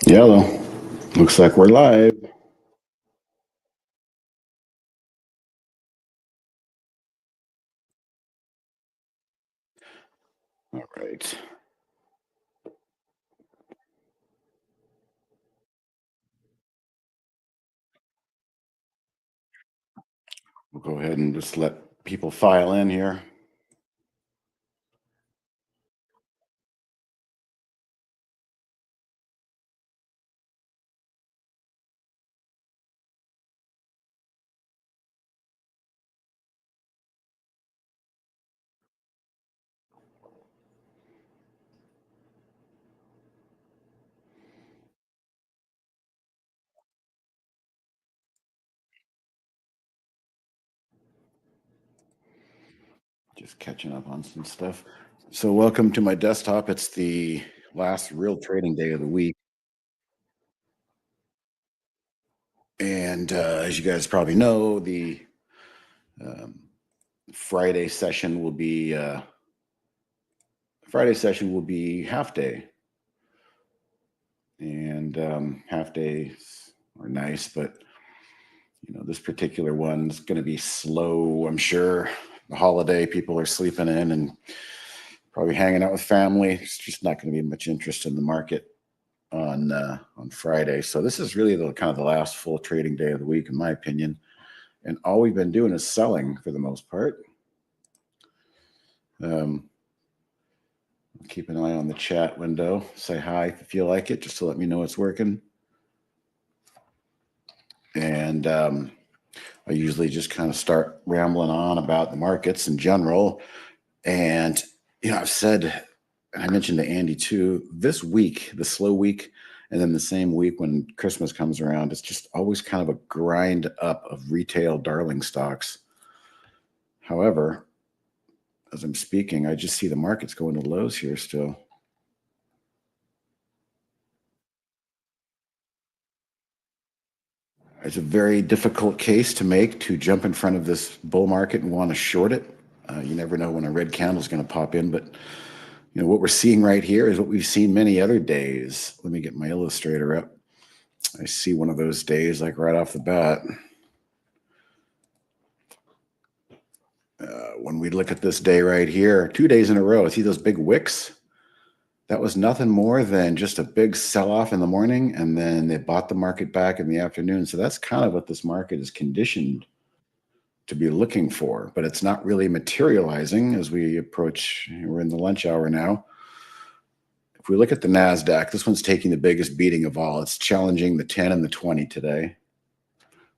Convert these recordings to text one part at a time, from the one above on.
Yellow. Looks like we're live. All right. We'll go ahead and just let people file in here. Just catching up on some stuff. So, welcome to my desktop. It's the last real trading day of the week. And as you guys probably know, the um, Friday session will be half day, and half days are nice, but this particular one's going to be slow. I'm sure the holiday people are sleeping in and probably hanging out with family. It's just not going to be much interest in the market on Friday. So this is really the kind of the last full trading day of the week, in my opinion. And all we've been doing is selling for the most part. Um, keep an eye on the chat window. Say hi if you feel like it, just to let me know it's working. And I usually just kind of start rambling on about the markets in general. And I've said, and I mentioned to Andy too, this week, the slow week, and then the same week when Christmas comes around, it's just always kind of a grind up of retail darling stocks. However, as I'm speaking, I just see the markets going to lows here still. It's a very difficult case to make to jump in front of this bull market and want to short it. You never know when a red candle is going to pop in, but what we're seeing right here is what we've seen many other days. Let me get my illustrator up. I see one of those days like right off the bat. When we look at this day right here, 2 days in a row, see those big wicks? That was nothing more than just a big sell-off in the morning, and then they bought the market back in the afternoon. So that's kind of what this market is conditioned to be looking for, but it's not really materializing as we approach. We're in the lunch hour now. If we look at the NASDAQ, this one's taking the biggest beating of all. It's challenging the 10 and the 20 today.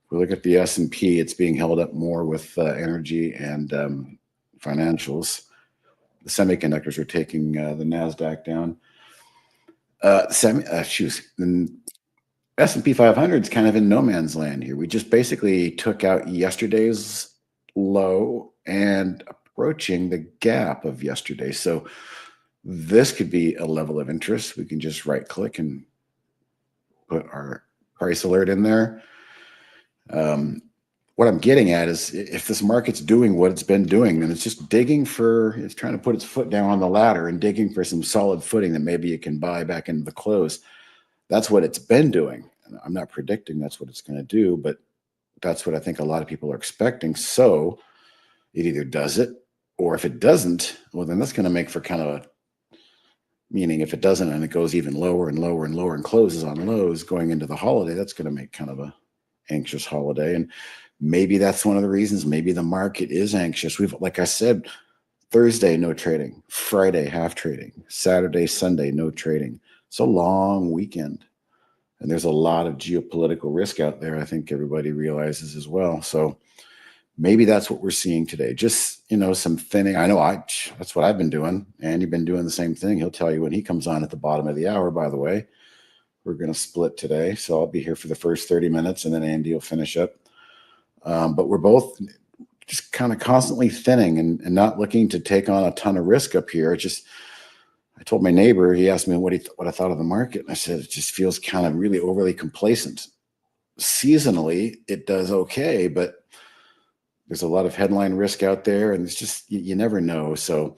If we look at the S&P, it's being held up more with energy and financials. The semiconductors are taking the NASDAQ down. The S&P 500 is kind of in no man's land here. We just basically took out yesterday's low and approaching the gap of yesterday. So this could be a level of interest. We can just right click and put our price alert in there. What I'm getting at is if this market's doing what it's been doing, then it's just it's trying to put its foot down on the ladder and digging for some solid footing that maybe it can buy back into the close. That's what it's been doing. I'm not predicting that's what it's going to do, but that's what I think a lot of people are expecting. So it either does it, or if it doesn't, well, then that's going to make for kind of a, meaning if it doesn't and it goes even lower and lower and lower and closes on lows going into the holiday, that's going to make kind of a anxious holiday. And maybe that's one of the reasons. Maybe the market is anxious. Like I said, Thursday, no trading. Friday, half trading. Saturday, Sunday, no trading. It's a long weekend. And there's a lot of geopolitical risk out there. I think everybody realizes as well. So maybe that's what we're seeing today. Just, some thinning. I know that's what I've been doing. And you've been doing the same thing. He'll tell you when he comes on at the bottom of the hour, by the way. We're going to split today. So I'll be here for the first 30 minutes and then Andy will finish up. But we're both just kind of constantly thinning and not looking to take on a ton of risk up here. I told my neighbor, he asked me what I thought of the market. And I said, it just feels kind of really overly complacent. Seasonally, it does okay, but there's a lot of headline risk out there and it's just, you never know. So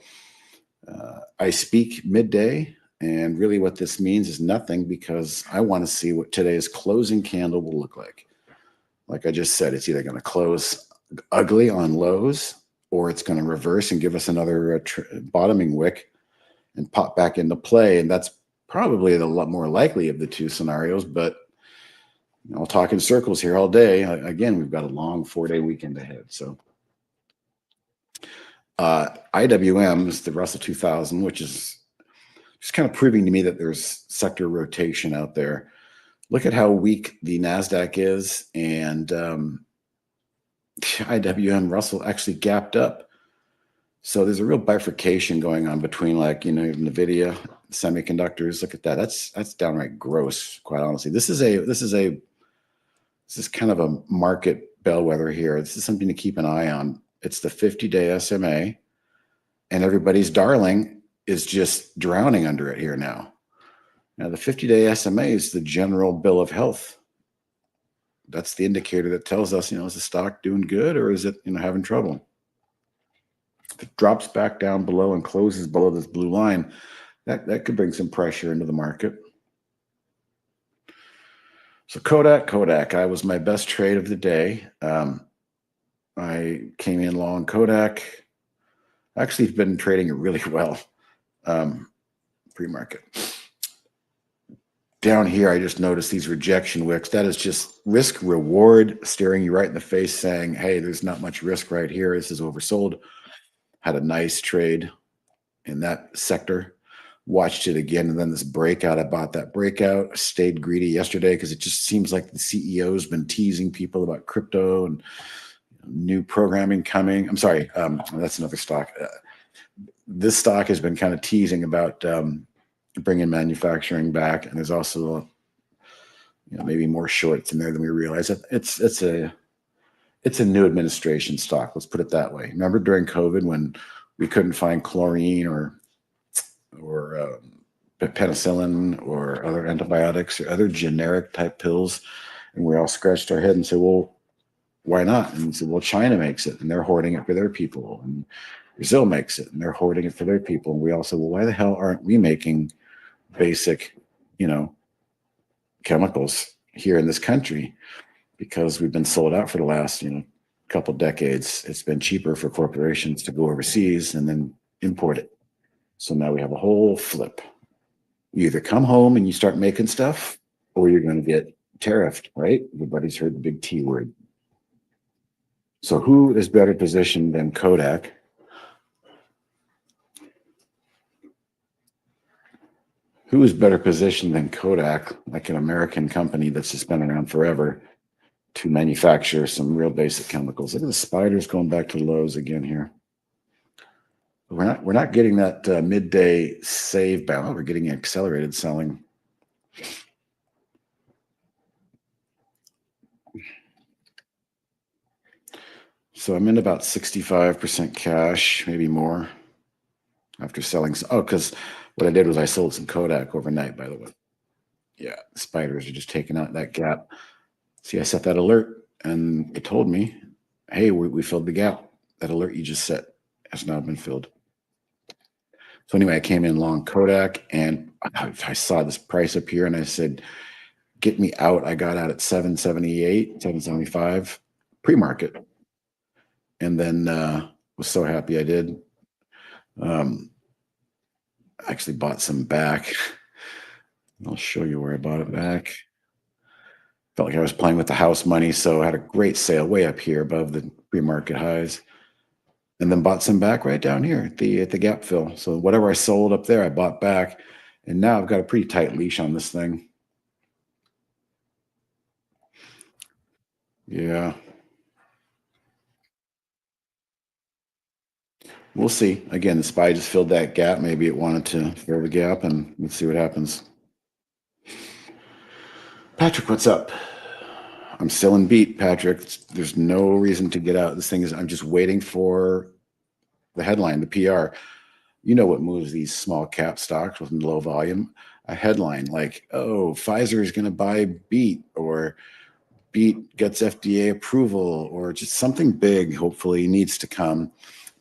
I speak midday And really, what this means is nothing because I want to see what today's closing candle will look like. Like I just said, it's either going to close ugly on lows or it's going to reverse and give us another bottoming wick and pop back into play. And that's probably the lot more likely of the two scenarios. But I'll talk in circles here all day. Again, we've got a long 4-day weekend ahead. So IWM is the Russell 2000, which is just kind of proving to me that there's sector rotation out there. Look at how weak the NASDAQ is, and IWM Russell actually gapped up. So there's a real bifurcation going on between, like, NVIDIA, semiconductors. Look at that. That's downright gross, quite honestly. This is kind of a market bellwether here. This is something to keep an eye on. It's the 50-day SMA, and everybody's darling is just drowning under it here now. Now, the 50-day SMA is the general bill of health. That's the indicator that tells us, is the stock doing good or is it, having trouble? If it drops back down below and closes below this blue line, that could bring some pressure into the market. So Kodak, I was my best trade of the day. I came in long Kodak. Actually, I've been trading it really well pre-market. Down here, I just noticed these rejection wicks. That is just risk reward staring you right in the face saying, hey, there's not much risk right here. This is oversold. Had a nice trade in that sector. Watched it again, and then this breakout. I bought that breakout. Stayed greedy yesterday because it just seems like the CEO's been teasing people about crypto and new programming coming. I'm sorry, that's another stock. This stock has been kind of teasing about bringing manufacturing back, and there's also maybe more shorts in there than we realize. It's a new administration stock. Let's put it that way. Remember during COVID when we couldn't find chlorine or penicillin or other antibiotics or other generic type pills, and we all scratched our head and said, well, why not? And we said, well, China makes it and they're hoarding it for their people, and Brazil makes it and they're hoarding it for their people. And we all said, well, why the hell aren't we making basic, chemicals here in this country? Because we've been sold out for the last, couple decades. It's been cheaper for corporations to go overseas and then import it. So now we have a whole flip. You either come home and you start making stuff, or you're going to get tariffed, right? Everybody's heard the big T word. So who is better positioned than Kodak? Who is better positioned than Kodak, like an American company that's just been around forever, to manufacture some real basic chemicals? Look at the spiders going back to lows again here. We're not getting that midday save balance. We're getting accelerated selling. So I'm in about 65% cash, maybe more, after selling. Oh, because what I did was I sold some Kodak overnight, by the way. Yeah, the spiders are just taking out that gap. See, I set that alert and it told me, hey, we filled the gap. That alert you just set has now been filled. So anyway, I came in long Kodak and I saw this price up here and I said, get me out. I got out at 778, 775 pre-market. And then was so happy I did. I actually bought some back. I'll show you where I bought it back. Felt like I was playing with the house money, so I had a great sale way up here above the pre-market highs. And then bought some back right down here at the gap fill. So whatever I sold up there, I bought back. And now I've got a pretty tight leash on this thing. Yeah. We'll see. Again, the SPY just filled that gap. Maybe it wanted to fill the gap, and let's see what happens. Patrick, what's up? I'm still in beat, Patrick. There's no reason to get out. This thing is, I'm just waiting for the headline, the PR. You know what moves these small cap stocks with low volume? A headline like, oh, Pfizer is going to buy Beat, or Beat gets FDA approval, or just something big hopefully needs to come.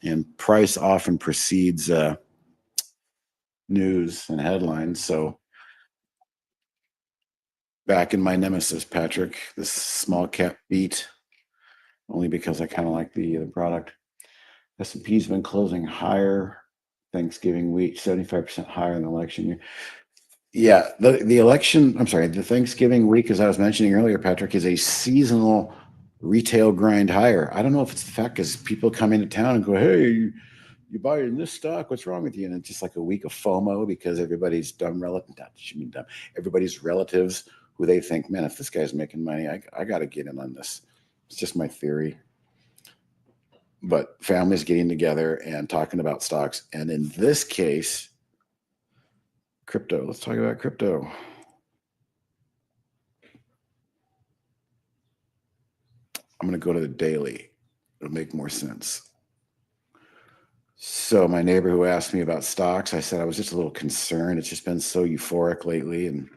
And price often precedes news and headlines. So back in my nemesis, Patrick, this small cap beat, only because I kind of like the product. S&P's been closing higher Thanksgiving week, 75% higher in the election year. Yeah, the election, I'm sorry, the Thanksgiving week, as I was mentioning earlier, Patrick, is a seasonal retail grind higher. I don't know if it's the fact because people come into town and go, hey, you buying this stock? What's wrong with you? And it's just like a week of FOMO because everybody's dumb relative, dumb, everybody's relatives who they think, man, if this guy's making money, I got to get in on this. It's just my theory. But families getting together and talking about stocks. And in this case, crypto. Let's talk about crypto. I'm going to go to the daily. It'll make more sense. So my neighbor who asked me about stocks, I said I was just a little concerned. It's just been so euphoric lately, and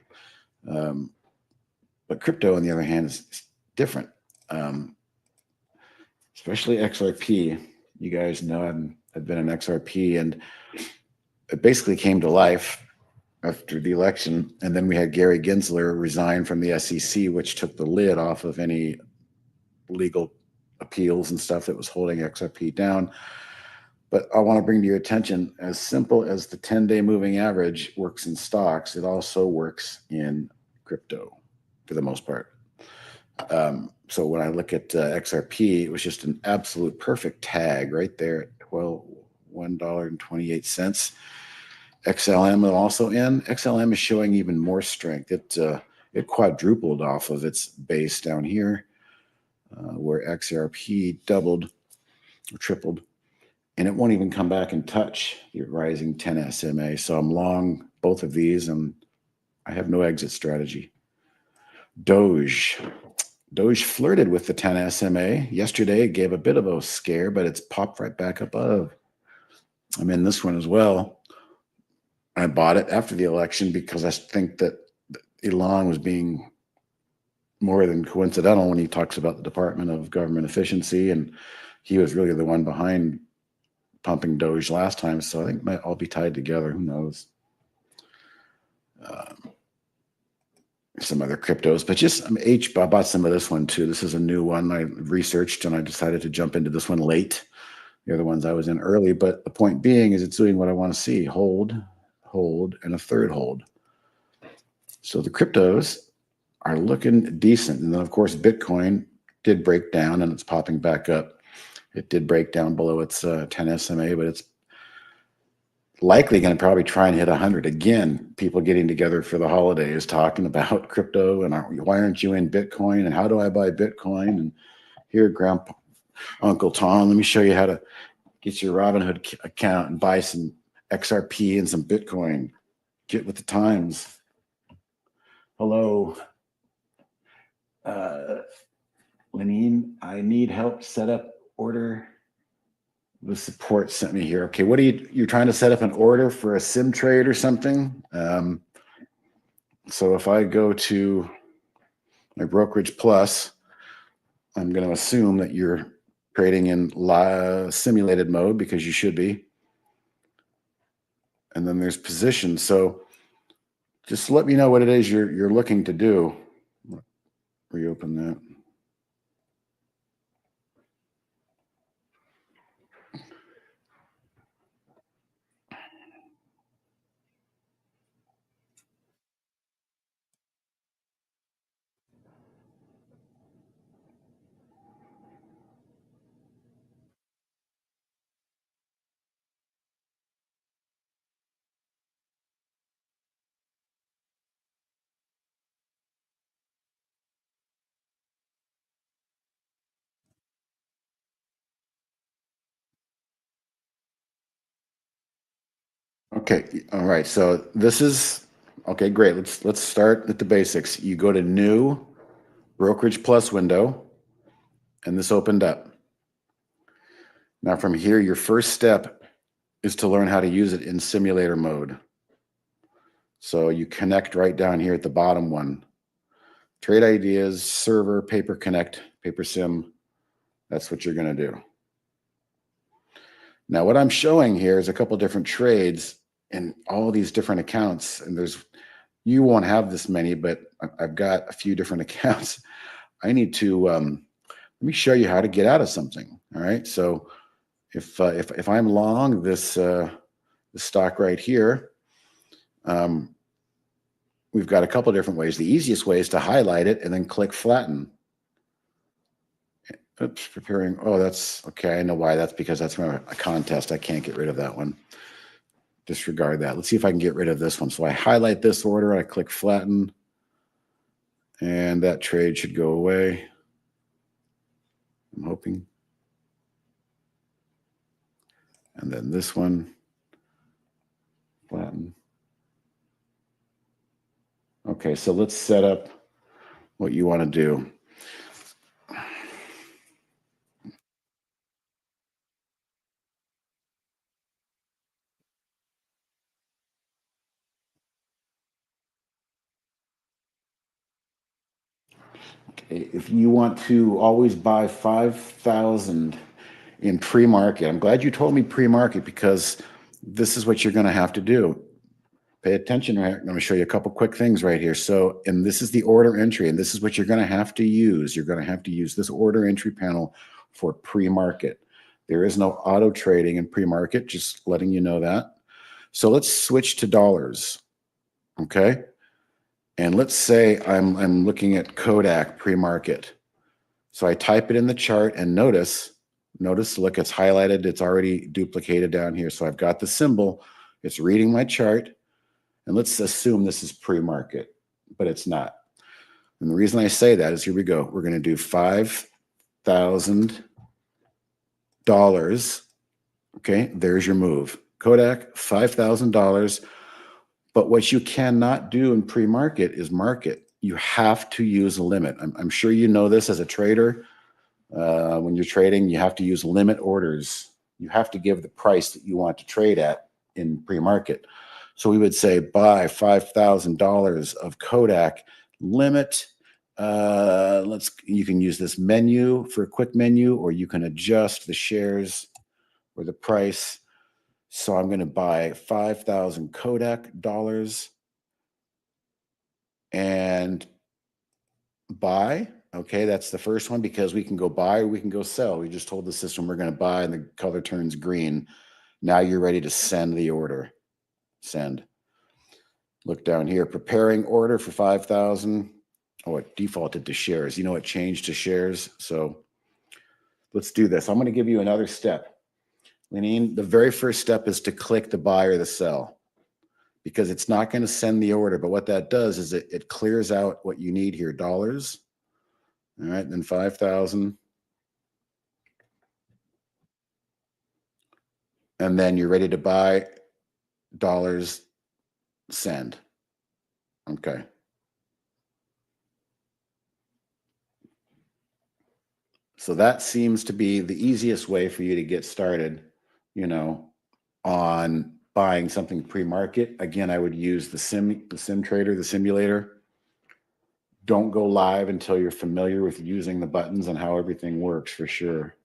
but crypto, on the other hand, is different. Especially XRP. You guys know I've been an XRP, and it basically came to life after the election. And then we had Gary Gensler resign from the SEC, which took the lid off of any legal appeals and stuff that was holding XRP down. But I want to bring to your attention, as simple as the 10-day moving average works in stocks, it also works in crypto for the most part. So when I look at XRP, it was just an absolute perfect tag right there at $1.28. XLM also in. XLM is showing even more strength. It quadrupled off of its base down here, where XRP doubled or tripled, and it won't even come back and touch the rising 10 SMA. So I'm long both of these, and I have no exit strategy. Doge flirted with the 10 SMA. Yesterday, it gave a bit of a scare, but it's popped right back above. I'm in this one as well. I bought it after the election because I think that Elon was being more than coincidental when he talks about the Department of Government Efficiency, and he was really the one behind pumping Doge last time. So I think it might all be tied together. Who knows? Some other cryptos, but just I bought some of this one too. This is a new one I researched, and I decided to jump into this one late. The other ones I was in early, but the point being is it's doing what I want to see: hold, and a third hold. So the cryptos are looking decent, and then of course Bitcoin did break down, and it's popping back up. It did break down below its 10 SMA, but it's likely going to probably try and hit 100 again. People getting together for the holidays talking about crypto and why aren't you in Bitcoin and how do I buy Bitcoin? And here, Grandpa, Uncle Tom, let me show you how to get your Robinhood account and buy some XRP and some Bitcoin. Get with the times. Hello, Lenine, I need help set up order. The support sent me here. Okay, what are you're trying to set up an order for a sim trade or something? So if I go to my Brokerage Plus, I'm going to assume that you're trading in simulated mode because you should be. And then there's position. So just let me know what it is you're looking to do. Reopen that. Okay, all right. So this is okay. Great. Let's start at the basics. You go to New Brokerage Plus window, and this opened up. Now from here, your first step is to learn how to use it in simulator mode. So you connect right down here at the bottom one. Trade ideas, server, paper connect, paper sim. That's what you're going to do. Now, what I'm showing here is a couple different trades in all these different accounts, and you won't have this many, but I've got a few different accounts. I need to let me show you how to get out of something. All right. So if I'm long this stock right here, we've got a couple different ways. The easiest way is to highlight it and then click flatten. Oops, preparing. Oh, that's okay. I know why. That's because that's from a contest. I can't get rid of that one. Disregard that. Let's see if I can get rid of this one. So I highlight this order, I click flatten, and that trade should go away. I'm hoping. And then this one, flatten. Okay, so let's set up what you want to do. Okay, if you want to always buy 5,000 in pre-market, I'm glad you told me pre-market, because this is what you're going to have to do. Pay attention. I'm going to show you a couple quick things right here. So, and this is the order entry, and this is what you're going to have to use. You're going to have to use this order entry panel for pre-market. There is no auto trading in pre-market, just letting you know that. So let's switch to dollars. Okay. And let's say I'm looking at Kodak pre-market. So I type it in the chart and notice, look, it's highlighted. It's already duplicated down here. So I've got the symbol. It's reading my chart. And let's assume this is pre-market, but it's not. And the reason I say that is, here we go. We're going to do $5,000. Okay, there's your move. Kodak, $5,000. But what you cannot do in pre-market is market. You have to use a limit. I'm sure you know this as a trader. When you're trading, you have to use limit orders. You have to give the price that you want to trade at in pre-market. So we would say buy $5,000 of Kodak, limit. You can use this menu for a quick menu, or you can adjust the shares or the price. So I'm going to buy 5,000 Kodak dollars and buy. Okay, that's the first one, because we can go buy or we can go sell. We just told the system we're going to buy, and the color turns green. Now you're ready to send the order. Send. Look down here, preparing order for 5,000. Oh, it defaulted to shares. You know, it changed to shares. So let's do this. I'm going to give you another step. Lenine, the very first step is to click the buy or the sell, because it's not going to send the order. But what that does is it clears out what you need here, dollars. All right, then 5,000. And then you're ready to buy dollars, send. Okay. So that seems to be the easiest way for you to get started, on buying something pre-market. Again, I would use the sim trader, the simulator. Don't go live until you're familiar with using the buttons and how everything works, for sure.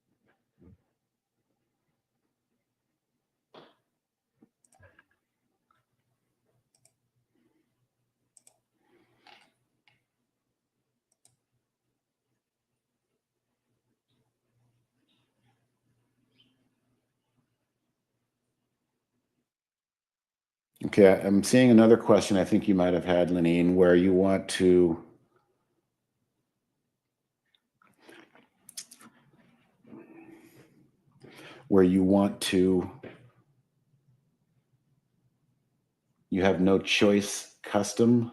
Okay, I'm seeing another question I think you might have had, Lenine, where you want to you have no choice custom.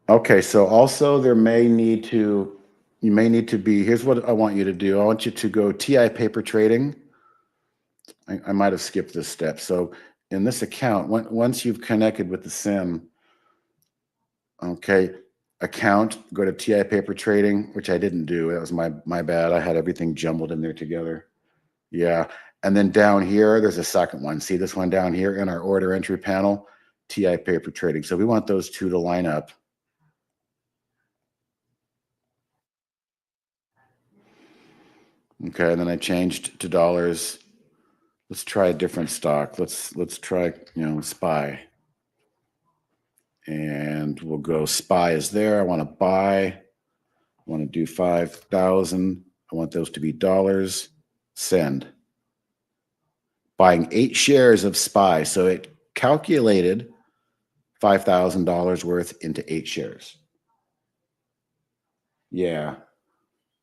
Okay, so also you may need to be, here's what I want you to do. I want you to go TI paper trading. I might have skipped this step. So in this account, once you've connected with the sim, okay, account, go to TI paper trading, which I didn't do. That was my bad. I had everything jumbled in there together. Yeah. And then down here, there's a second one. See this one down here in our order entry panel, TI paper trading. So we want those two to line up. Okay, and then I changed to dollars. Let's try a different stock. Let's try, SPY. And we'll go SPY is there. I want to buy. I want to do 5,000. I want those to be dollars. Send. Buying 8 shares of SPY. So it calculated $5,000 worth into 8 shares. Yeah.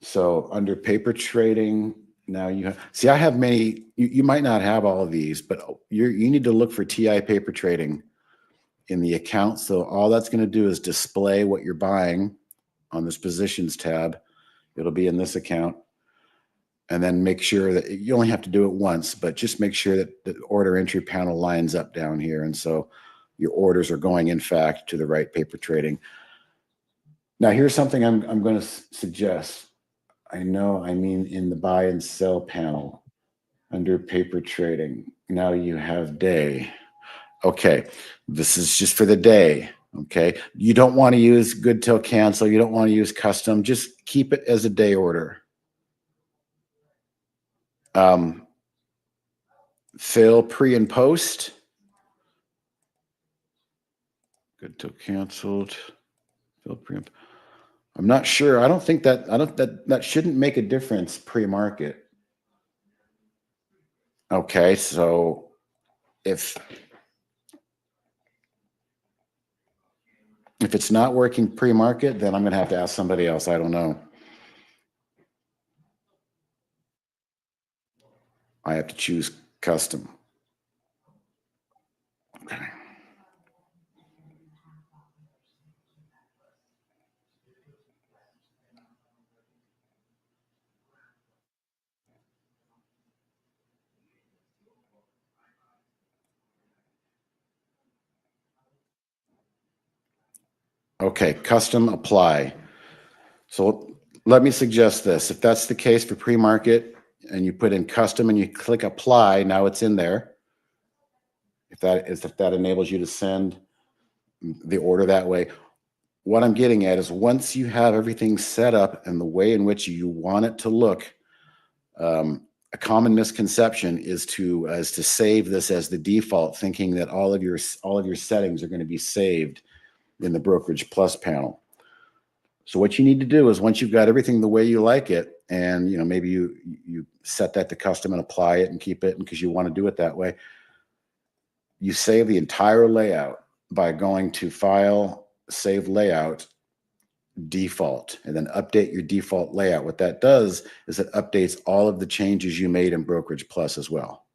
So under paper trading, now you have, see, I have many, you might not have all of these, but you need to look for TI paper trading in the account. So all that's going to do is display what you're buying on this positions tab. It'll be in this account. And then make sure that you only have to do it once, but just make sure that the order entry panel lines up down here. And so your orders are going, in fact, to the right paper trading. Now, here's something I'm going to suggest. I know, I mean, in the buy and sell panel under paper trading, now you have day. Okay, this is just for the day. Okay, you don't want to use good till cancel. You don't want to use custom. Just keep it as a day order. Fill pre and post. Good till canceled. Fill pre and I'm not sure. I don't think that that shouldn't make a difference pre-market. Okay, so if it's not working pre-market, then I'm going to have to ask somebody else. I don't know. I have to choose custom. Okay. Okay, custom apply. So let me suggest this. If that's the case for pre-market and you put in custom and you click apply, now it's in there. If that enables you to send the order that way. What I'm getting at is once you have everything set up and the way in which you want it to look, a common misconception is to save this as the default, thinking that all of your settings are going to be saved in the Brokerage Plus panel. So what you need to do is once you've got everything the way you like it, and maybe you set that to custom and apply it and keep it because you want to do it that way, you save the entire layout by going to File, Save Layout, Default, and then update your default layout. What that does is it updates all of the changes you made in Brokerage Plus as well.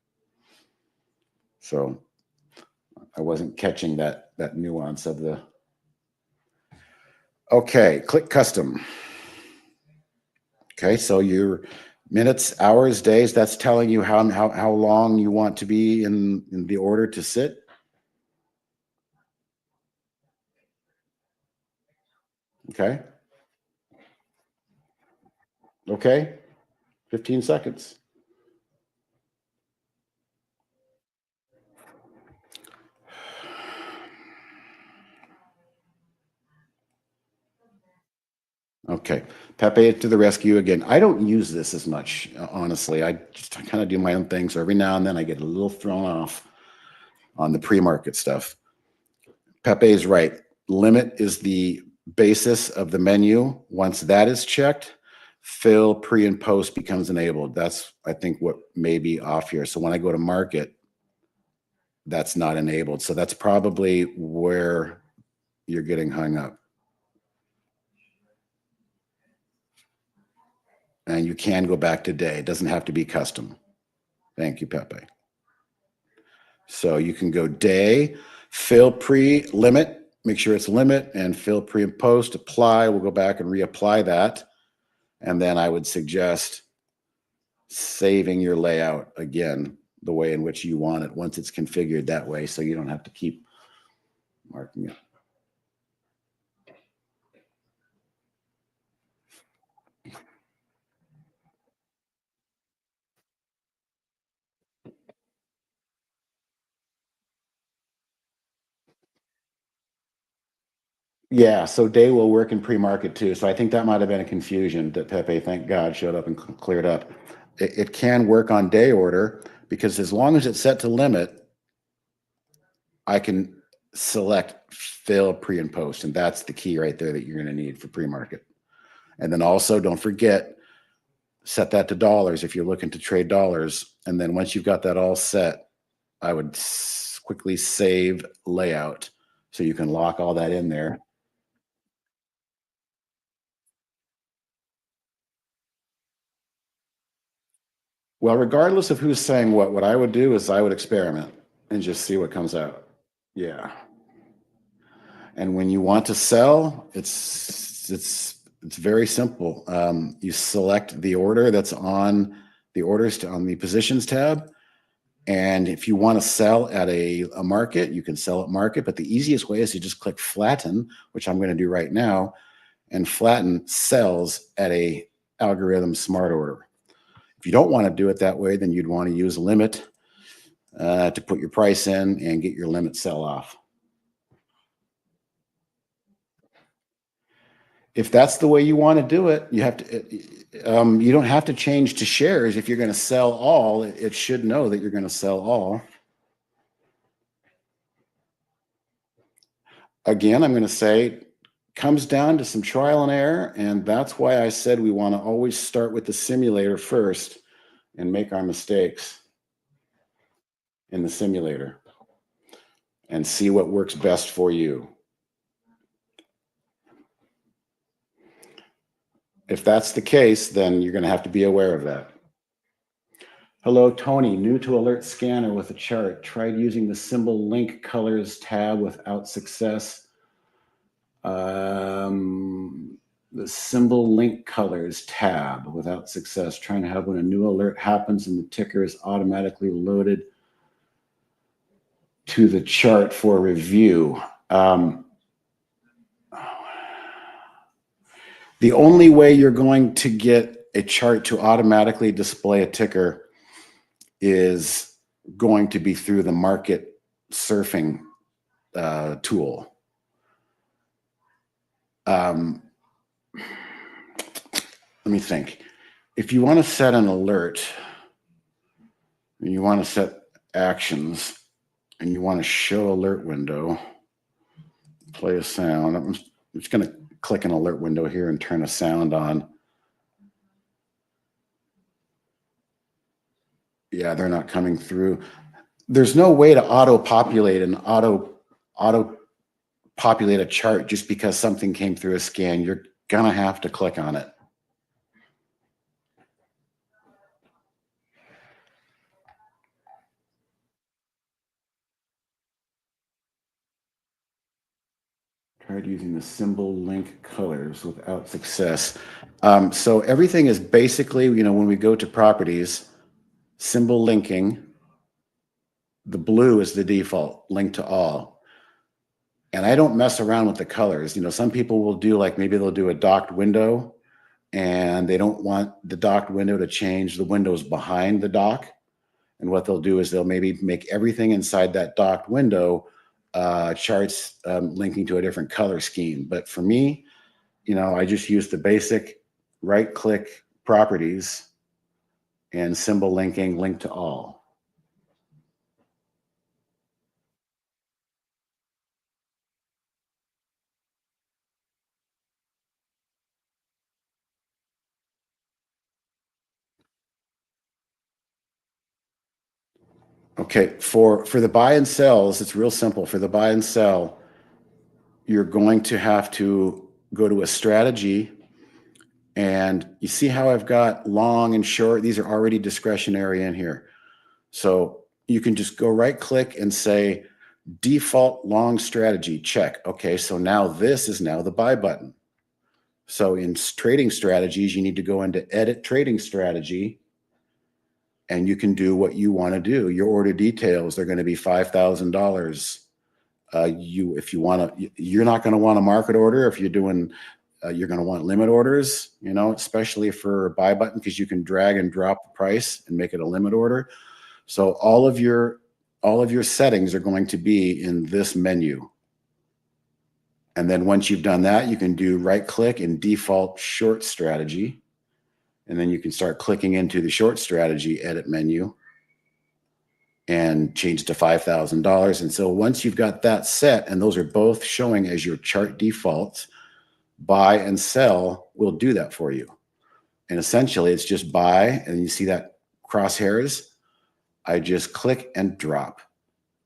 So I wasn't catching that nuance of the. Okay, click custom. Okay, so your minutes, hours, days, that's telling you how long you want to be in the order to sit. Okay. Okay. 15 seconds. Okay, Pepe to the rescue again. I don't use this as much, honestly. I just kind of do my own thing. So every now and then I get a little thrown off on the pre-market stuff. Pepe is right. Limit is the basis of the menu. Once that is checked, fill, pre, and post becomes enabled. That's, I think, what may be off here. So when I go to market, that's not enabled. So that's probably where you're getting hung up. And you can go back to day. It doesn't have to be custom. Thank you, Pepe. So you can go day, fill pre, limit, make sure it's limit, and fill pre and post, apply. We'll go back and reapply that. And then I would suggest saving your layout again, the way in which you want it once it's configured that way, so you don't have to keep marking it. Yeah, so day will work in pre-market too. So I think that might have been a confusion that Pepe, thank God, showed up and cleared up. It can work on day order because as long as it's set to limit, I can select fill, pre, and post. And that's the key right there that you're going to need for pre-market. And then also don't forget, set that to dollars if you're looking to trade dollars. And then once you've got that all set, I would quickly save layout so you can lock all that in there. Well, regardless of who's saying what I would do is I would experiment and just see what comes out. Yeah. And when you want to sell, it's very simple. You select the order that's on the orders on the positions tab. And if you want to sell at a market, you can sell at market. But the easiest way is you just click flatten, which I'm going to do right now, and flatten sells at a algorithm smart order. If you don't want to do it that way, then you'd want to use limit to put your price in and get your limit sell off. If that's the way you want to do it, you have to. You don't have to change to shares. If you're going to sell all, it should know that you're going to sell all. Again, I'm going to say comes down to some trial and error, and that's why I said we want to always start with the simulator first and make our mistakes in the simulator and see what works best for you. If that's the case, then you're going to have to be aware of that. Hello, Tony, new to Alert Scanner with a chart. Tried using the symbol link colors tab without success. The symbol link colors tab without success. Trying to have when a new alert happens and the ticker is automatically loaded to the chart for review. The only way you're going to get a chart to automatically display a ticker is going to be through the market surfing tool. Let me think. If you want to set an alert, and you want to set actions, and you want to show alert window, play a sound. I'm just going to click an alert window here and turn a sound on. Yeah, they're not coming through. There's no way to auto-populate and auto-populate a chart just because something came through a scan. You're going to have to click on it. Tried using the symbol link colors without success. So everything is basically, when we go to properties, symbol linking, the blue is the default, link to all. And I don't mess around with the colors. Some people will do maybe they'll do a docked window and they don't want the docked window to change the windows behind the dock. And what they'll do is they'll maybe make everything inside that docked window charts linking to a different color scheme. But for me, I just use the basic right-click properties and symbol linking, link to all. Okay, for the buy and sells, it's real simple. For the buy and sell, you're going to have to go to a strategy, and you see how I've got long and short. These are already discretionary in here. So you can just go right click and say default long strategy, check. Okay, so now this is now the buy button. So in trading strategies, you need to go into edit trading strategy, and you can do what you want to do. Your order details are going to be $5,000. If you want to, you're not going to want a market order. If you're doing, you're going to want limit orders, especially for buy button, because you can drag and drop the price and make it a limit order. So all of your settings are going to be in this menu. And then once you've done that, you can do right click and default short strategy. And then you can start clicking into the short strategy edit menu and change to $5,000. And so once you've got that set, and those are both showing as your chart defaults, buy and sell will do that for you. And essentially it's just buy, and you see that crosshairs. I just click and drop.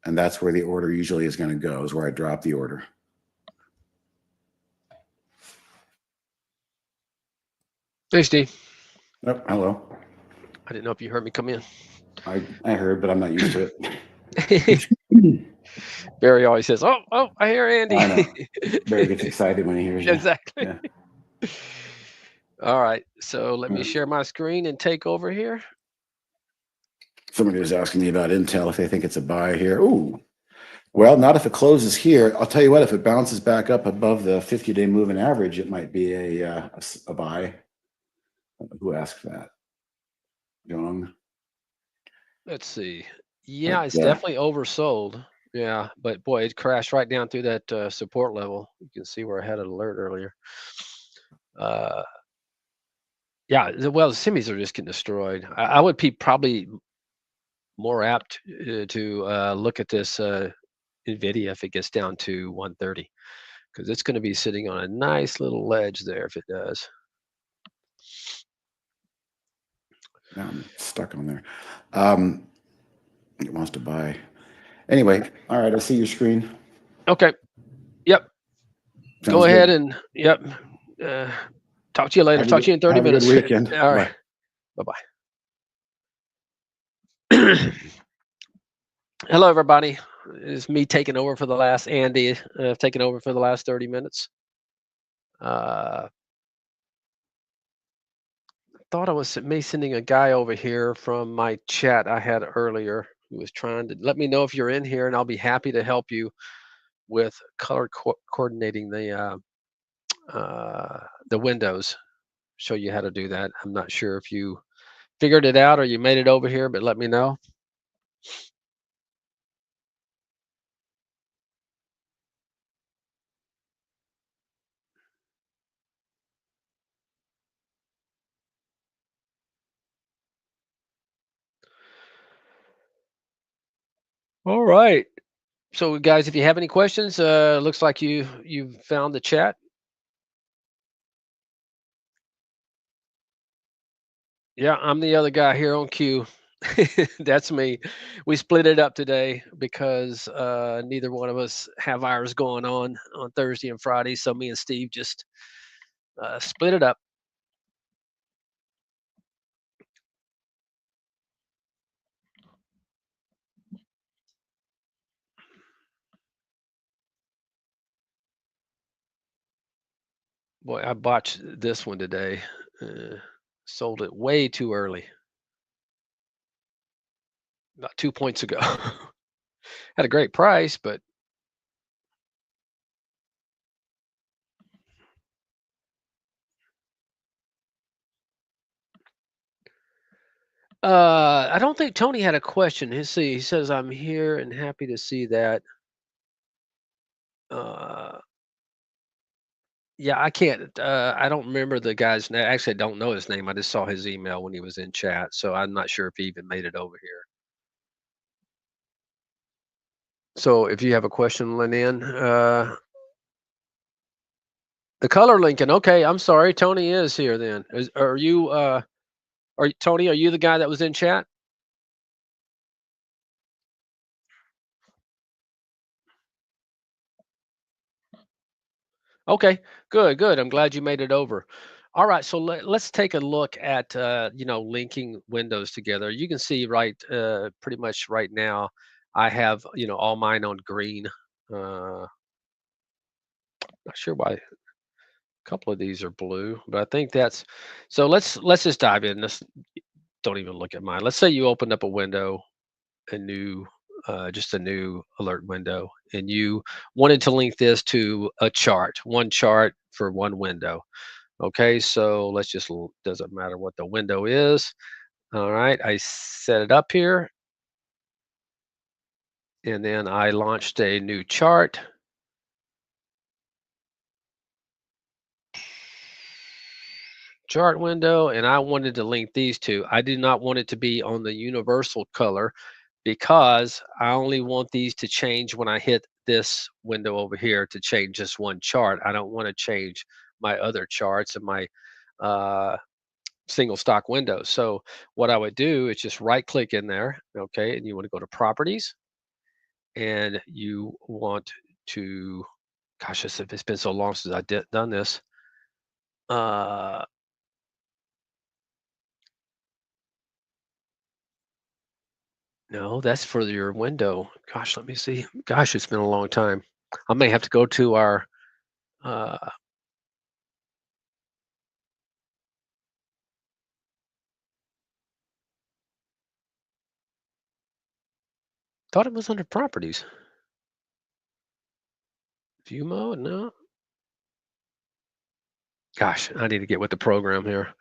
And that's where the order usually is going to go, is where I drop the order. Hey, Steve. Oh, hello. I didn't know if you heard me come in. I heard, but I'm not used to it. Barry always says, "Oh, I hear Andy." I know. Barry gets excited when he hears you. Exactly. Yeah. All right. So let me share my screen and take over here. Somebody was asking me about Intel, if they think it's a buy here. Ooh. Well, not if it closes here. I'll tell you what, if it bounces back up above the 50-day moving average, it might be a buy. Who asked that? Young. Let's see. Yeah, it's definitely oversold. Yeah, but boy, it crashed right down through that support level. You can see where I had an alert earlier. Yeah, well, the semis are just getting destroyed. I would be probably more apt to look at this NVIDIA if it gets down to 130, because it's going to be sitting on a nice little ledge there if it does. Now I'm stuck on there. It wants to buy. Anyway, all right, I see your screen. Okay. Yep. Sounds Go ahead good. and yep. Talk to you later. Talk to you in 30 have a good minutes. weekend. All right. Bye. Bye-bye. Hello, everybody. It's me taking over for the last Andy. Taking over for the last 30 minutes. Thought I was me sending a guy over here from my chat I had earlier who was trying to let me know if you're in here, and I'll be happy to help you with color coordinating the windows. Show you how to do that. I'm not sure if you figured it out or you made it over here, but let me know. All right. So, guys, if you have any questions, looks like you found the chat. Yeah, I'm the other guy here on cue. That's me. We split it up today because neither one of us have ours going on Thursday and Friday. So me and Steve just split it up. Boy, I botched this one today. Sold it way too early, about 2 points ago. Had a great price, but I don't think Tony had a question. He says, "I'm here and happy to see that." Uh, yeah, I can't. I don't remember the guy's name. Actually, I don't know his name. I just saw his email when he was in chat, so I'm not sure if he even made it over here. So, if you have a question, Lynn, the color linking. Okay, I'm sorry. Tony is here. Then, are you? Tony? Are you the guy that was in chat? Okay, good, good. I'm glad you made it over. All right, so let's take a look at linking windows together. You can see pretty much right now, I have all mine on green. Not sure why a couple of these are blue, but I think that's so. Let's just dive in. Let's don't even look at mine. Let's say you opened up a window, a new just a new alert window, and you wanted to link this to a chart, one chart for one window. Okay, so let's just, doesn't matter what the window is. All right, I set it up here, and then I launched a new chart. chart window, and I wanted to link these two. I did not want it to be on the universal color because I only want these to change when I hit this window over here to change just one chart. I don't want to change my other charts and my uh, single stock windows. So what I would do is just right click in there, okay, and you want to go to properties, and you want to, gosh, it's been so long since I done this. Uh, no, that's for your window. Gosh, let me see. Gosh, it's been a long time. I may have to go to our. Uh, thought it was under properties. View mode? No. Gosh, I need to get with the program here.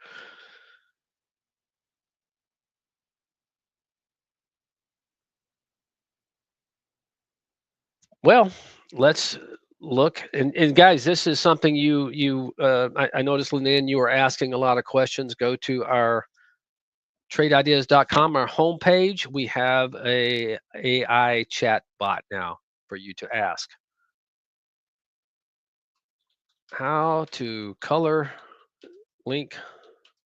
Well, let's look. And guys, this is something I noticed, Lynn, you were asking a lot of questions. Go to our tradeIdeas.com, our homepage. We have a AI chat bot now for you to ask. How to color link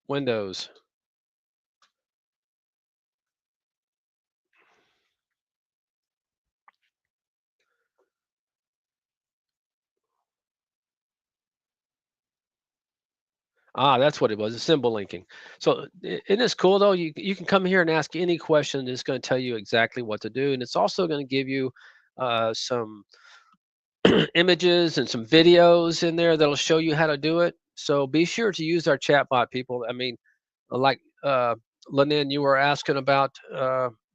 windows. Ah, that's what it was, symbol linking. So isn't this cool though? You can come here and ask any question. It's going to tell you exactly what to do, and it's also going to give you some images and some videos in there that'll show you how to do it. So be sure to use our chatbot, people. I mean, like Lenin, you were asking about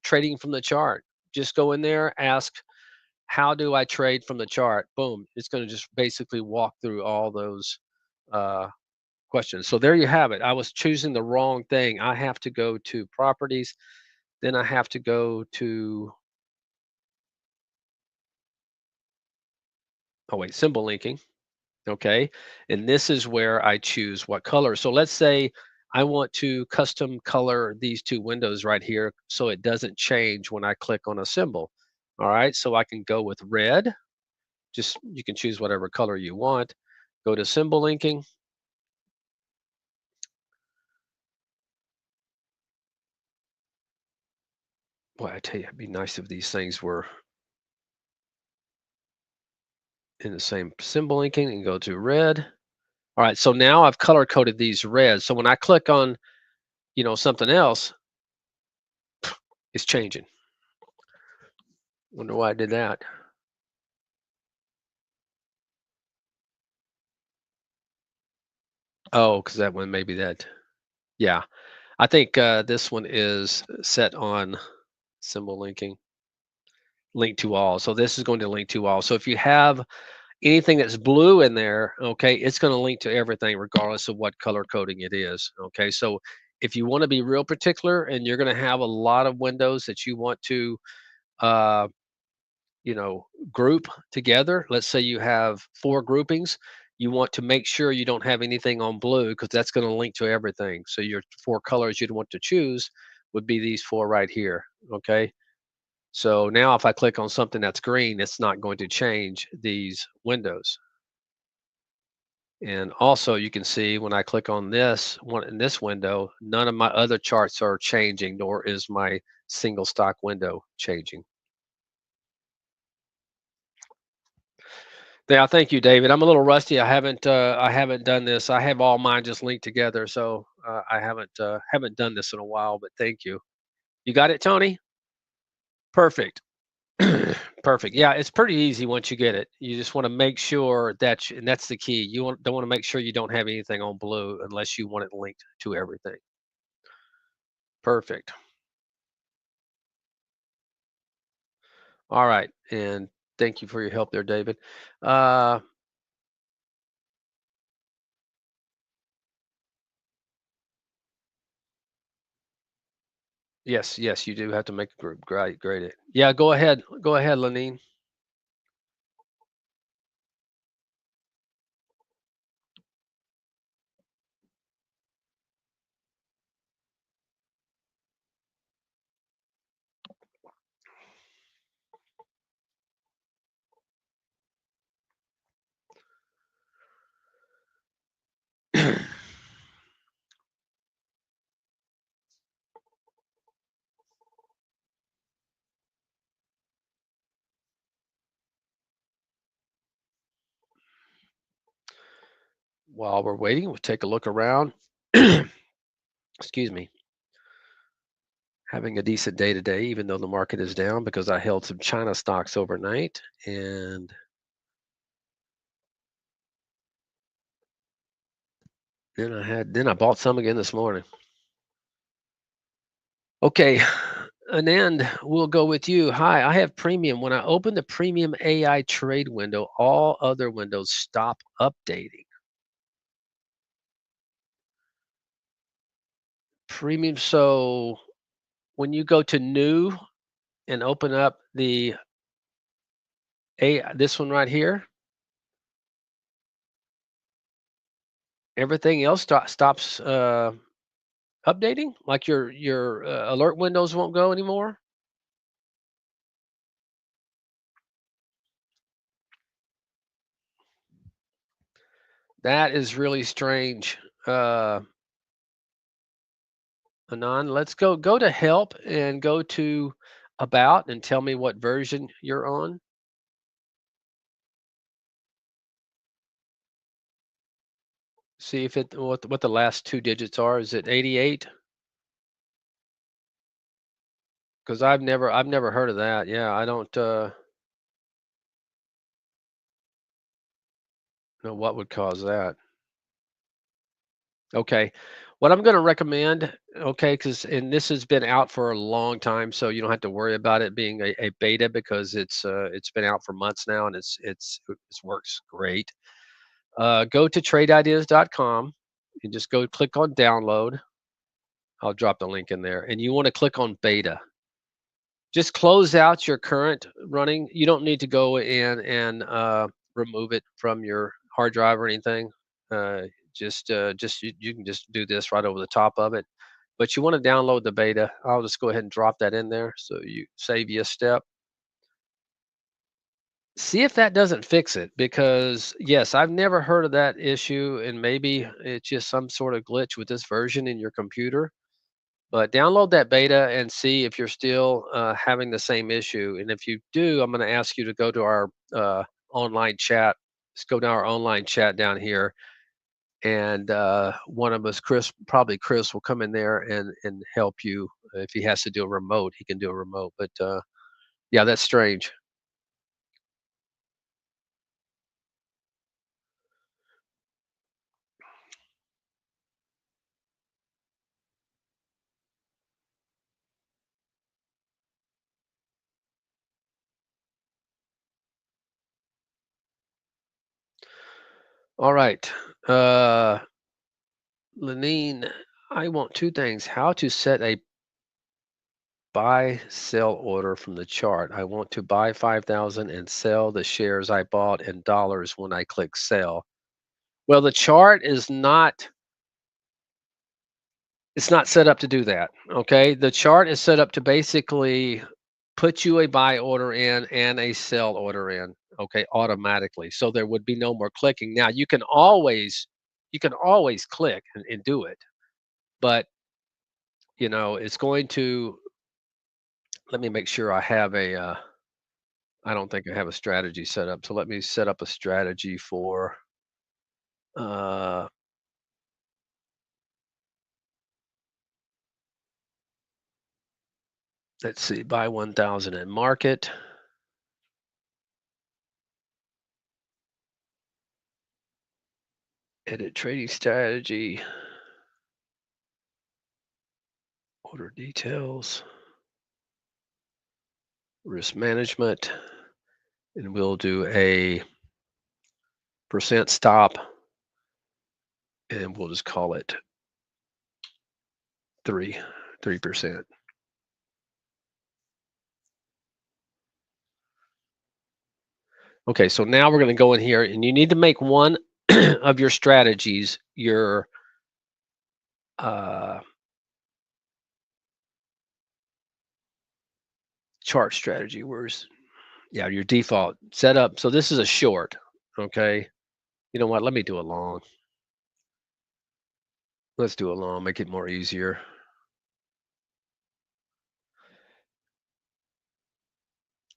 trading from the chart. Just go in there, ask, how do I trade from the chart? Boom, it's going to just basically walk through all those uh, questions. So there you have it. I was choosing the wrong thing. I have to go to properties, then I have to go to, oh wait, symbol linking. Okay. And this is where I choose what color. So let's say I want to custom color these two windows right here so it doesn't change when I click on a symbol. All right. So I can go with red. Just you can choose whatever color you want. Go to symbol linking. Boy, I tell you, it'd be nice if these things were in the same symbol linking, and go to red. All right. So now I've color coded these red. So when I click on, something else, it's changing. Wonder why I did that. Oh, because that one, maybe that. Yeah. I think this one is set on symbol linking, link to all. So this is going to link to all. So if you have anything that's blue in there, okay, it's going to link to everything regardless of what color coding it is. Okay. So if you want to be real particular and you're going to have a lot of windows that you want to, uh, group together, let's say you have four groupings, you want to make sure you don't have anything on blue because that's going to link to everything. So your four colors you'd want to choose would be these four right here. Okay. So now if I click on something that's green, it's not going to change these windows. And also you can see when I click on this one in this window, none of my other charts are changing, nor is my single stock window changing. Yeah, thank you, David. I'm a little rusty. I haven't done this. I have all mine just linked together, so I haven't done this in a while. But thank you. You got it, Tony? Perfect. Perfect. Yeah, it's pretty easy once you get it. You just want to make sure that, and that's the key. Don't want to make sure you don't have anything on blue unless you want it linked to everything. Perfect. All right, and thank you for your help there, David. Uh, yes, yes, you do have to make a group. Great, great. Yeah, go ahead. Go ahead, Lenine. while we're waiting, we'll take a look around. Excuse me. Having a decent day today, even though the market is down because I held some China stocks overnight, and then I bought some again this morning. Okay, Anand, we'll go with you. Hi, I have premium. When I open the premium AI trade window, all other windows stop updating. Premium. So when you go to new and open up the AI, this one right here, everything else stops updating. Like your alert windows won't go anymore. That is really strange. Anand, let's go to help and go to about and tell me what version you're on. See if it what the last two digits are. Is it 88? Because I've never heard of that. Yeah, I don't know what would cause that. Okay. What I'm going to recommend, okay, because and this has been out for a long time, so you don't have to worry about it being a beta because it's been out for months now and it works great. Go to tradeIdeas.com and just go click on download. I'll drop the link in there, and you want to click on beta. Just close out your current running. You don't need to go in and remove it from your hard drive or anything. Uh, just you can just do this right over the top of it. But you want to download the beta. I'll just go ahead and drop that in there so you save you a step. See if that doesn't fix it because yes, I've never heard of that issue, and maybe it's just some sort of glitch with this version in your computer. But download that beta and see if you're still having the same issue. And if you do, I'm going to ask you to go to our online chat. Just go to our online chat down here, and one of us, Chris, probably Chris, will come in there and help you. If he has to do a remote, he can do a remote. But yeah, that's strange. All right, uh, Lenine, I want two things: how to set a buy sell order from the chart. I want to buy 5,000 and sell the shares I bought in dollars when I click sell. Well, the chart is not it's not set up to do that. Okay? The chart is set up to basically put you a buy order in and a sell order in, okay, automatically. So there would be no more clicking. Now you can always click and do it, but it's going to let me make sure I have a I don't think I have a strategy set up. So let me set up a strategy for uh let's see, buy 1,000 in market, edit trading strategy, order details, risk management, and we'll do a percent stop and we'll just call it 3%. Okay, so now we're going to go in here and you need to make one of your strategies your uh chart strategy. Where's Yeah, your default setup. So this is a short. Okay. You know what? Let me do a long. Let's do a long, make it more easier.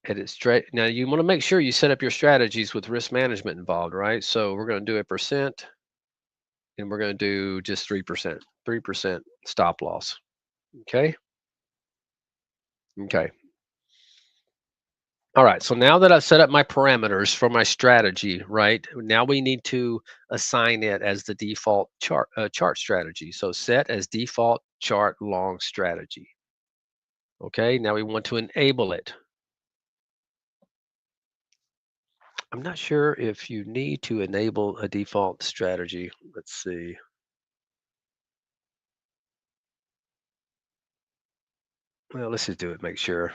Edit straight. Now you want to make sure you set up your strategies with risk management involved, right? So we're going to do a percent. and we're going to do just 3% stop loss. Okay. Okay. All right. So now that I've set up my parameters for my strategy, right? Now we need to assign it as the default chart strategy. So set as default chart long strategy. Okay. Now we want to enable it. I'm not sure if you need to enable a default strategy. Let's see. Well, let's just do it. Make sure.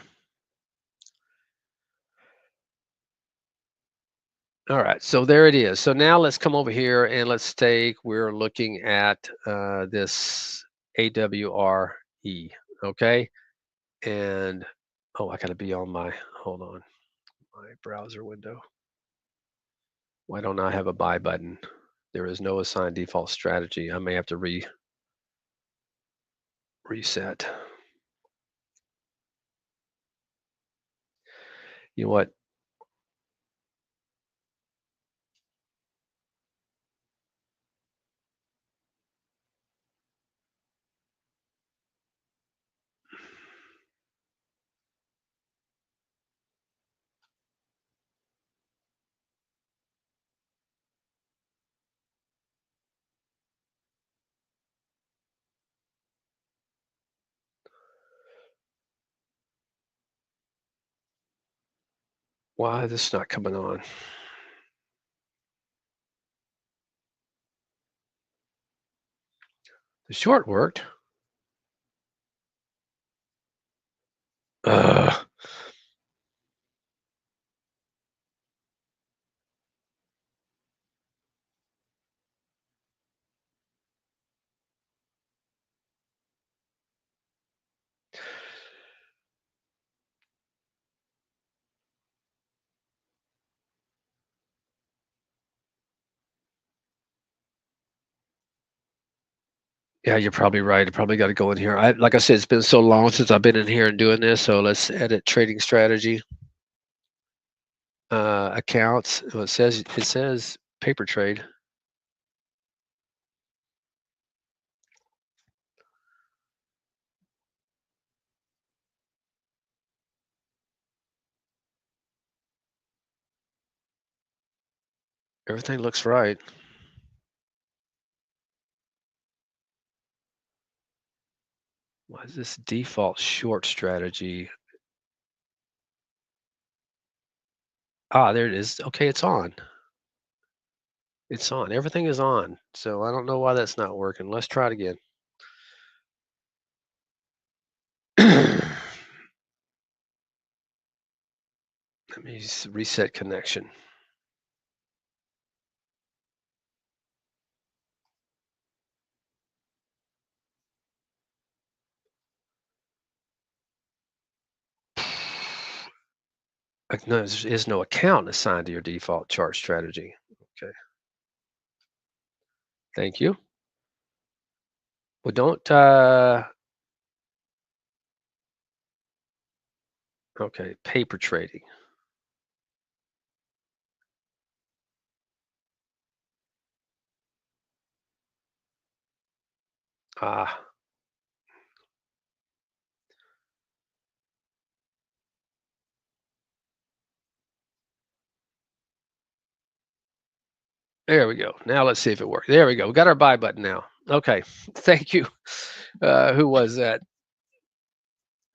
All right, so there it is. So now let's come over here and we're looking at this AWRE, okay? And, oh, I gotta be on hold on, my browser window. Why don't I have a buy button? There is no assigned default strategy. I may have to reset. You know what? Why is this not coming on? The short worked. Ugh. Yeah, you're probably right. I probably got to go in here. Like I said, it's been so long since I've been in here and doing this. So let's edit trading strategy. Accounts. Well, it says paper trade. Everything looks right. Why is this default short strategy? Ah, there it is. Okay, it's on. It's on. Everything is on. So I don't know why that's not working. Let's try it again. Let me reset connection. No, there is no account assigned to your default chart strategy. Okay. Thank you. Well, don't. Okay, paper trading. Ah, there we go. Now let's see if it works. There we go. We got our buy button now. Okay. Thank you. Who was that?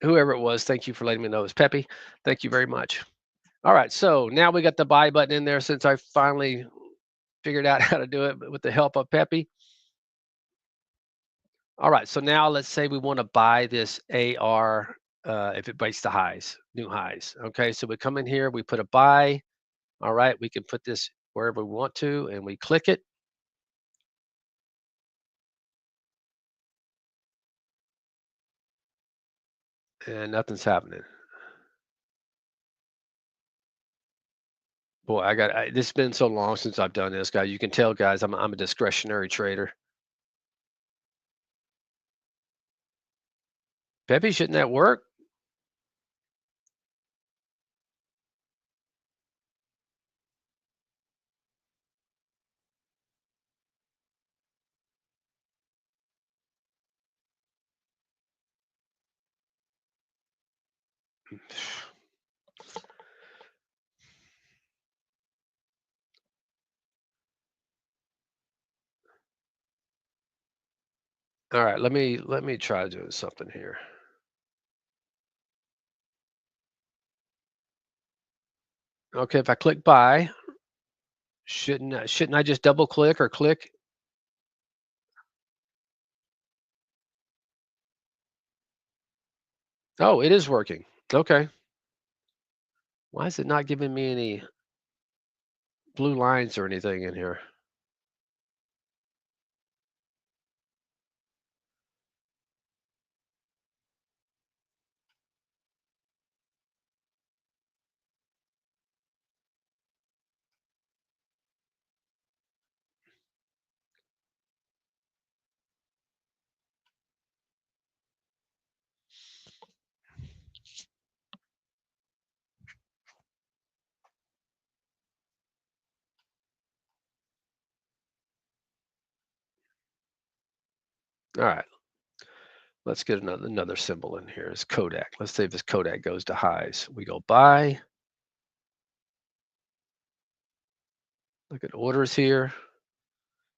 Whoever it was, thank you for letting me know. It's Peppy. Thank you very much. All right. So now we got the buy button in there since I finally figured out how to do it with the help of Peppy. All right. So now let's say we want to buy this AR if it breaks the highs, new highs. Okay. So we come in here, we put a buy. All right. We can put this wherever we want to and we click it. And nothing's happening. Boy, this has been so long since I've done this, guy. You can tell, guys, I'm a discretionary trader. Peppy, shouldn't that work? All right, let me try doing something here. Okay, if I click buy, shouldn't I just double click or click? Oh, it is working. Okay. Why is it not giving me any blue lines or anything in here? All right, let's get another symbol in here. It's Kodak. Let's say if this Kodak goes to highs, we go buy. Look at orders here.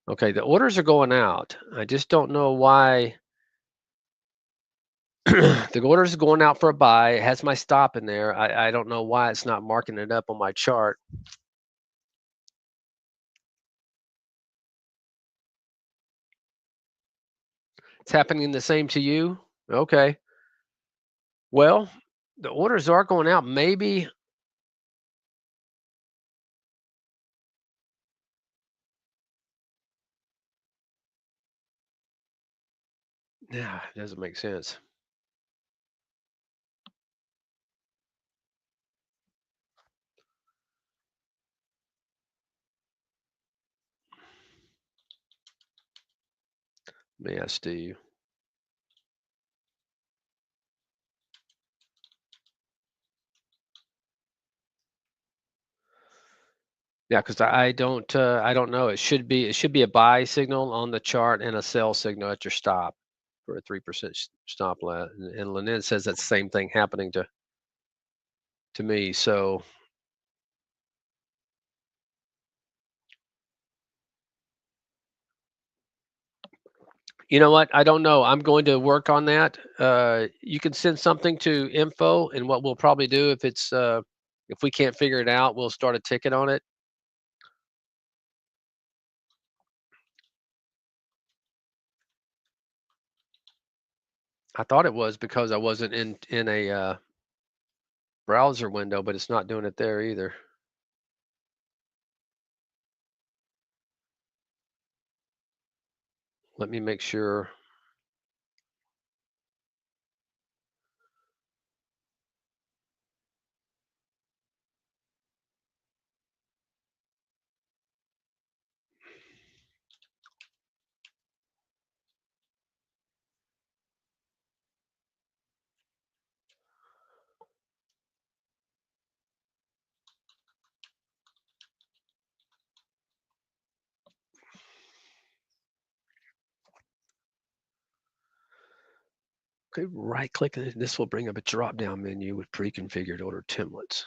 Okay, the orders are going out. I just don't know why the orders is going out for a buy. It has my stop in there. I don't know why it's not marking it up on my chart. It's happening the same to you? Okay. Well, the orders are going out. Maybe, yeah, it doesn't make sense. Let me ask Steve. Yeah, because I don't know. It should be a buy signal on the chart and a sell signal at your stop for a 3% stop loss. And Lenin says that same thing happening to me. So you know what? I don't know. I'm going to work on that. You can send something to info, and what we'll probably do if we can't figure it out, we'll start a ticket on it. I thought it was because I wasn't in a browser window, but it's not doing it there either. Let me make sure. Okay, right click it. This will bring up a drop down menu with pre-configured order templates.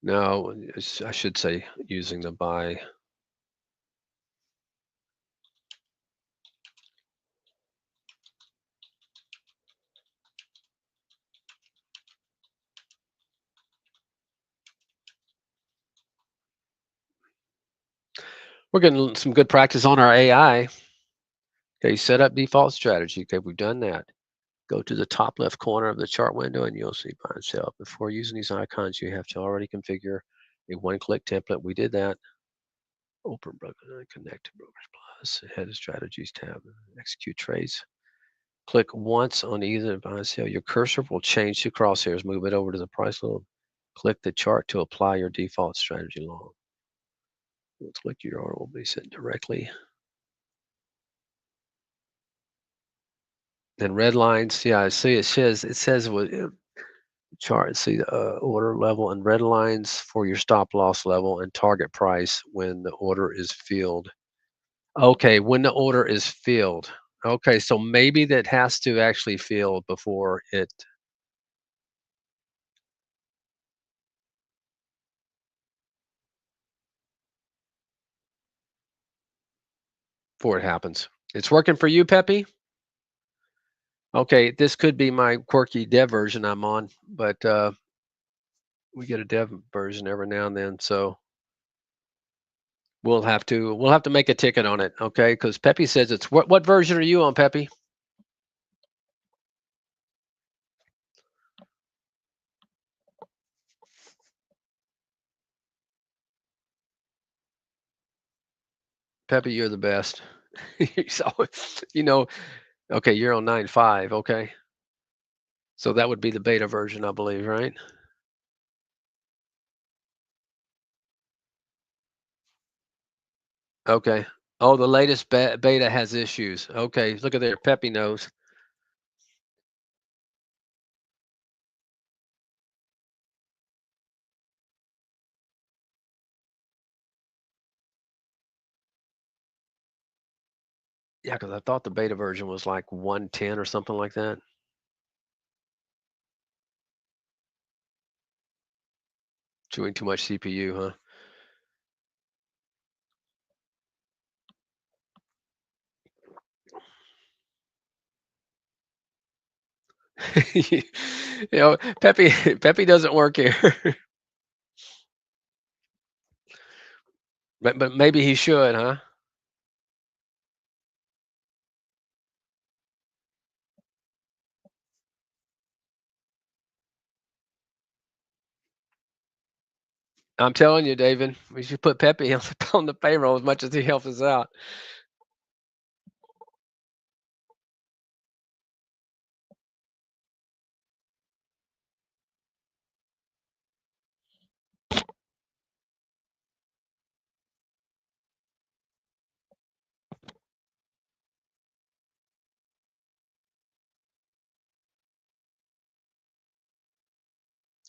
No, I should say using the buy. We're getting some good practice on our AI. Okay, set up default strategy. Okay, we've done that. Go to the top left corner of the chart window and you'll see buy and sell. Before using these icons, you have to already configure a one-click template. We did that. Open broker, connect to Brokers Plus, head of strategies tab, execute trades. Click once on either buy and sell. Your cursor will change to crosshairs. Move it over to the price level. Click the chart to apply your default strategy long. Click your order will be sent directly. And red lines, yeah, I see it says what chart, see the order level and red lines for your stop loss level and target price when the order is filled. Okay, when the order is filled. Okay, so maybe that has to actually fill before it happens. It's working for you, Peppy? Okay, this could be my quirky dev version I'm on, but we get a dev version every now and then, so we'll have to make a ticket on it, okay? Because Peppy says it's what version are you on, Peppy? Peppy, you're the best. So, you know, okay, you're on 9.5, okay. So that would be the beta version, I believe, right? Okay. Oh, the latest beta has issues. Okay, look at there. Peppy knows. Yeah, because I thought the beta version was like 110 or something like that. Chewing too much CPU, huh? you Peppy Peppy doesn't work here. But maybe he should, huh? I'm telling you, David, we should put Peppy on the payroll as much as he helps us out.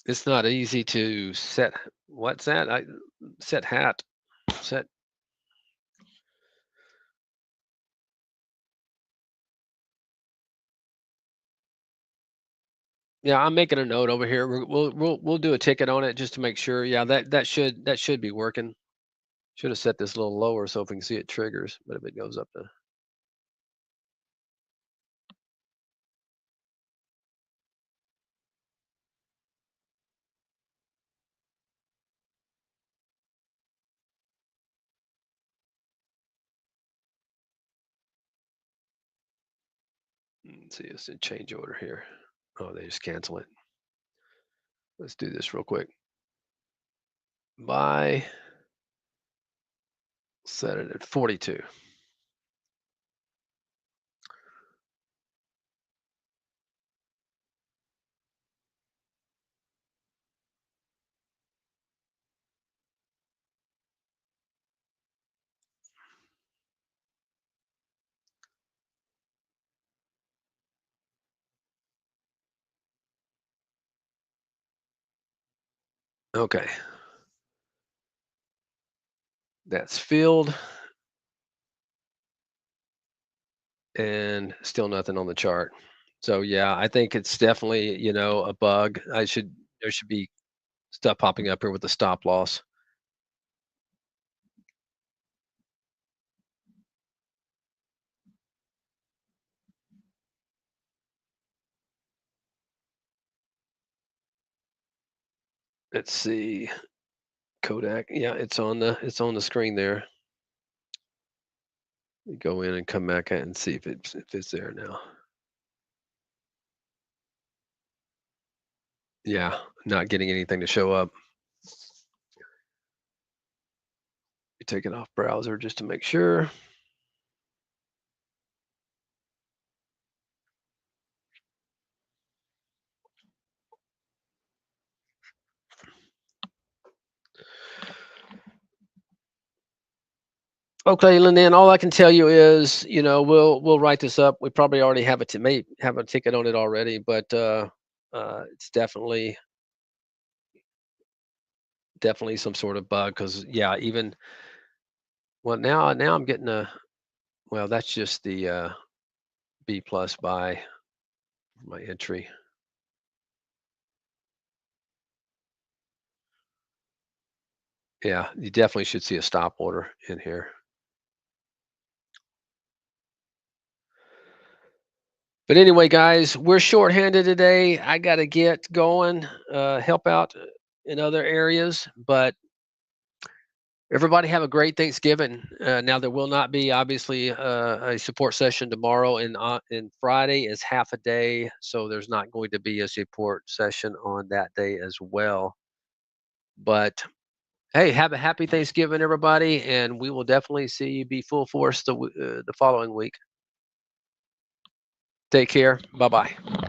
It's not easy to set what's that? Set hat. Set Yeah, I'm making a note over here. We'll do a ticket on it just to make sure. Yeah, that should be working. Should have set this a little lower so if we can see it triggers, but if it goes up to let's see, it's a change order here. Oh, they just cancel it. Let's do this real quick. Buy, set it at 42. Okay, that's filled and still nothing on the chart. So yeah, I think it's definitely, a bug. There should be stuff popping up here with the stop loss. Let's see. Kodak. Yeah, it's on the screen there. You go in and come back at and see if it's there now. Yeah, not getting anything to show up. You take it off browser just to make sure. Okay, Lynn, all I can tell you is, we'll write this up. We probably already have may have a ticket on it already, but it's definitely some sort of bug. Because yeah, even well now I'm getting well, that's just the B plus by my entry. Yeah, you definitely should see a stop order in here. But anyway, guys, we're shorthanded today. I got to get going, help out in other areas. But everybody have a great Thanksgiving. Now there will not be obviously a support session tomorrow, and Friday is half a day, so there's not going to be a support session on that day as well. But hey, have a happy Thanksgiving, everybody, and we will definitely see you be full force the following week. Take care. Bye bye.